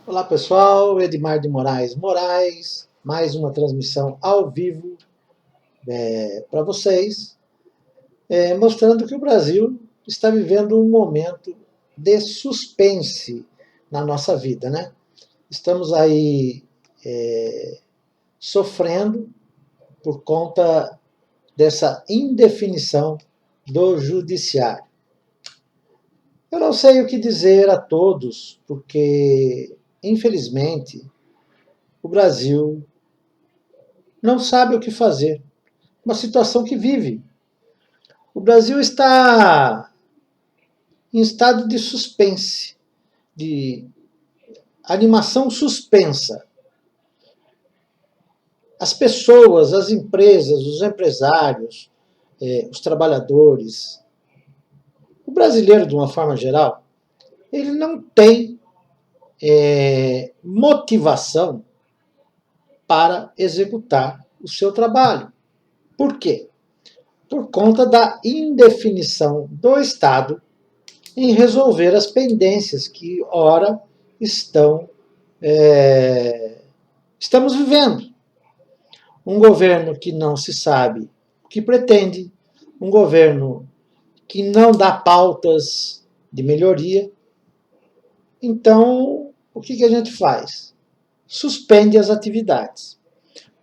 Olá pessoal, Edmar de Moraes, mais uma transmissão ao vivo para vocês, mostrando que o Brasil está vivendo um momento de suspense na nossa vida, né? Estamos aí sofrendo por conta dessa indefinição do judiciário. Eu não sei o que dizer a todos, porque, infelizmente, o Brasil não sabe o que fazer. Uma situação que vive. O Brasil está em estado de suspense, de animação suspensa. As pessoas, as empresas, os empresários, os trabalhadores, o brasileiro de uma forma geral, ele não tem motivação para executar o seu trabalho. Por quê? Por conta da indefinição do Estado em resolver as pendências que, ora, estamos vivendo. Um governo que não se sabe o que pretende, um governo que não dá pautas de melhoria. Então, o que a gente faz? Suspende as atividades.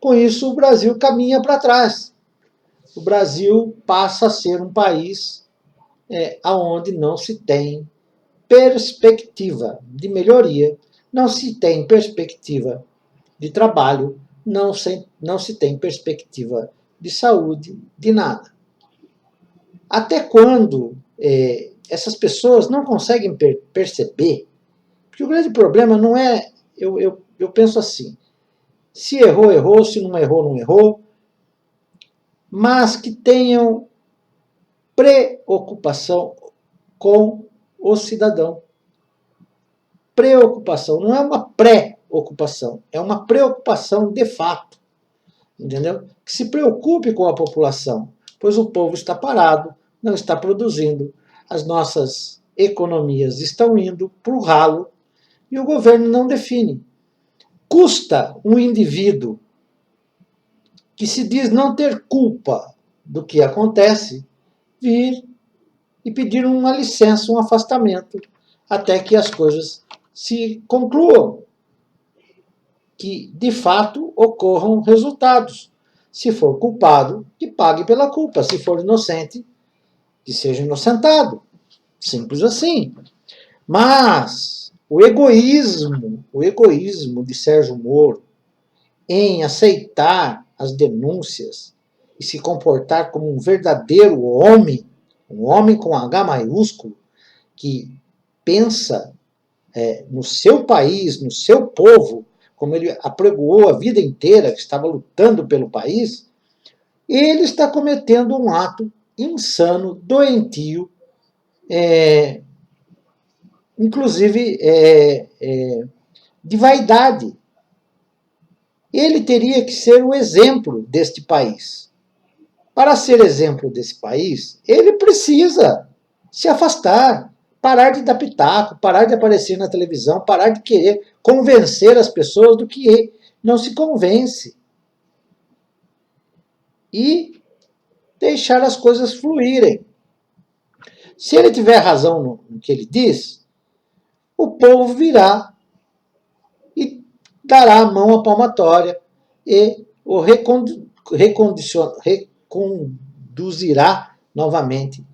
Com isso, o Brasil caminha para trás. O Brasil passa a ser um país onde não se tem perspectiva de melhoria, não se tem perspectiva de trabalho, não se tem perspectiva de saúde, de nada. Até quando essas pessoas não conseguem perceber? Porque o grande problema não é, eu penso assim, se errou, errou, se não errou, não errou, mas que tenham preocupação com o cidadão. Preocupação, não é uma pré-ocupação, é uma preocupação de fato, entendeu? Que se preocupe com a população, pois o povo está parado, não está produzindo, as nossas economias estão indo para o ralo e o governo não define. Custa um indivíduo que se diz não ter culpa do que acontece vir e pedir uma licença, um afastamento, até que as coisas se concluam, que de fato ocorram resultados. Se for culpado, que pague pela culpa. Se for inocente, que seja inocentado. Simples assim. Mas o egoísmo de Sérgio Moro em aceitar as denúncias e se comportar como um verdadeiro homem, um homem com H maiúsculo, que pensa no seu país, no seu povo, como ele apregoou a vida inteira, que estava lutando pelo país, ele está cometendo um ato insano, doentio, inclusive de vaidade. Ele teria que ser o exemplo deste país. Para ser exemplo desse país, ele precisa se afastar, parar de dar pitaco, parar de aparecer na televisão, parar de querer convencer as pessoas do que não se convence. E deixar as coisas fluírem. Se ele tiver razão no que ele diz, o povo virá e dará a mão à palmatória e o reconduzirá novamente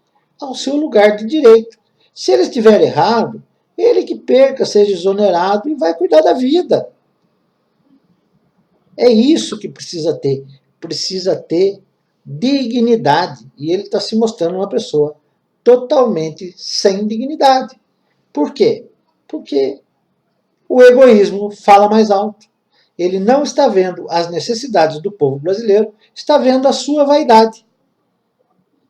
ao seu lugar de direito. Se ele estiver errado, ele que perca, seja exonerado e vai cuidar da vida. É isso que precisa ter. Precisa ter dignidade. E ele está se mostrando uma pessoa totalmente sem dignidade. Por quê? Porque o egoísmo fala mais alto. Ele não está vendo as necessidades do povo brasileiro, está vendo a sua vaidade.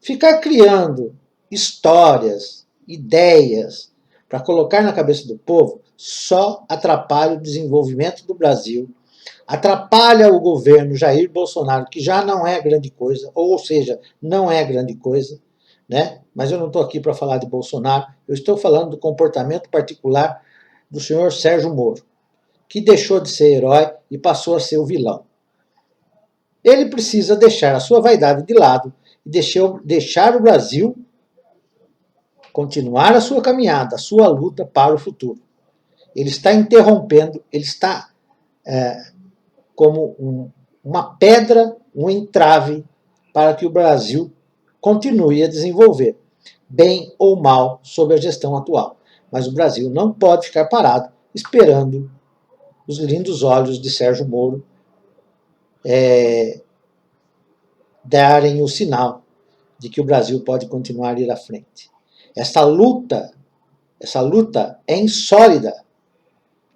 Ficar criando histórias, ideias, para colocar na cabeça do povo, só atrapalha o desenvolvimento do Brasil, atrapalha o governo Jair Bolsonaro, que já não é grande coisa, ou seja, não é grande coisa, né? Mas eu não estou aqui para falar de Bolsonaro, eu estou falando do comportamento particular do senhor Sérgio Moro. que deixou de ser herói e passou a ser o vilão. Ele precisa deixar a sua vaidade de lado e deixar o Brasil continuar a sua caminhada, a sua luta para o futuro. Ele está interrompendo, ele está como uma pedra, um entrave para que o Brasil continue a desenvolver, bem ou mal, sob a gestão atual. Mas o Brasil não pode ficar parado esperando os lindos olhos de Sérgio Moro darem o sinal de que o Brasil pode continuar a ir à frente. Essa luta é insólida.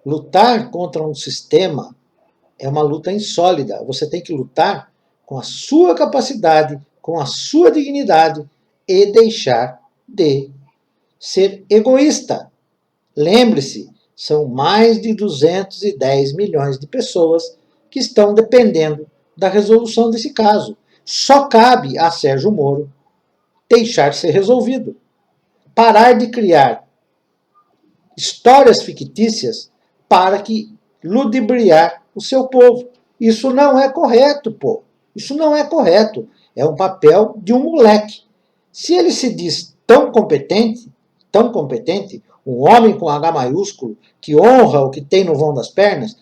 Lutar contra um sistema é uma luta insólida. Você tem que lutar com a sua capacidade, com a sua dignidade e deixar de ser egoísta. Lembre-se, são mais de 210 milhões de pessoas que estão dependendo da resolução desse caso. Só cabe a Sérgio Moro deixar ser resolvido. Parar de criar histórias fictícias para que ludibriar o seu povo. Isso não é correto, pô. Isso não é correto. É um papel de um moleque. Se ele se diz tão competente, um homem com H maiúsculo, que honra o que tem no vão das pernas,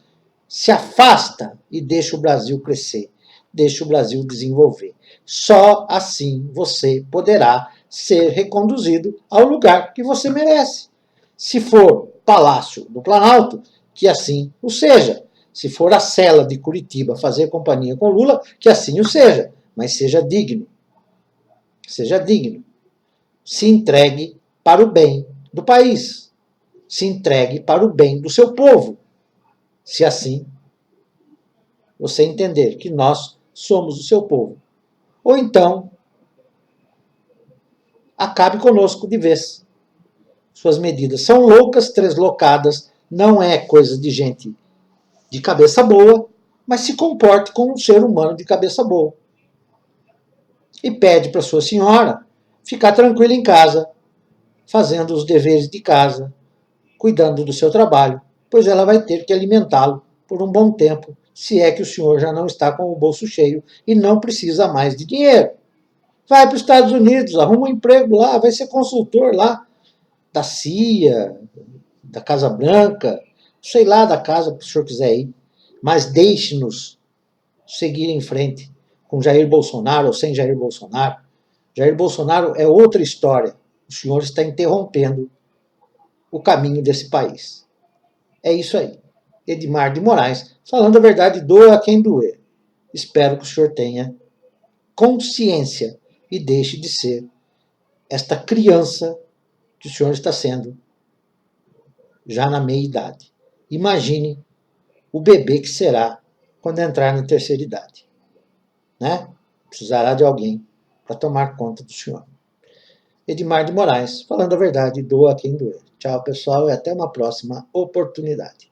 se afasta e deixa o Brasil crescer, deixa o Brasil desenvolver. Só assim você poderá ser reconduzido ao lugar que você merece. Se for Palácio do Planalto, que assim o seja. Se for a cela de Curitiba fazer companhia com Lula, que assim o seja. Mas seja digno. Seja digno. Se entregue para o bem do país. Se entregue para o bem do seu povo. Se assim você entender que nós somos o seu povo. Ou então, acabe conosco de vez. Suas medidas são loucas, treslocadas, não é coisa de gente de cabeça boa, mas se comporte como um ser humano de cabeça boa. E pede para sua senhora ficar tranquila em casa, fazendo os deveres de casa, cuidando do seu trabalho, pois ela vai ter que alimentá-lo por um bom tempo, se é que o senhor já não está com o bolso cheio e não precisa mais de dinheiro. Vai para os Estados Unidos, arruma um emprego lá, vai ser consultor lá da CIA, da Casa Branca, sei lá da casa que o senhor quiser ir, mas deixe-nos seguir em frente com Jair Bolsonaro ou sem Jair Bolsonaro. Jair Bolsonaro é outra história. O senhor está interrompendo o caminho desse país. É isso aí. Edmar de Moraes, falando a verdade, doa a quem doer. Espero que o senhor tenha consciência e deixe de ser esta criança que o senhor está sendo já na meia-idade. Imagine o bebê que será quando entrar na terceira idade. Né? Precisará de alguém para tomar conta do senhor. Edmar de Moraes, falando a verdade, doa a quem doer. Tchau, pessoal, e até uma próxima oportunidade.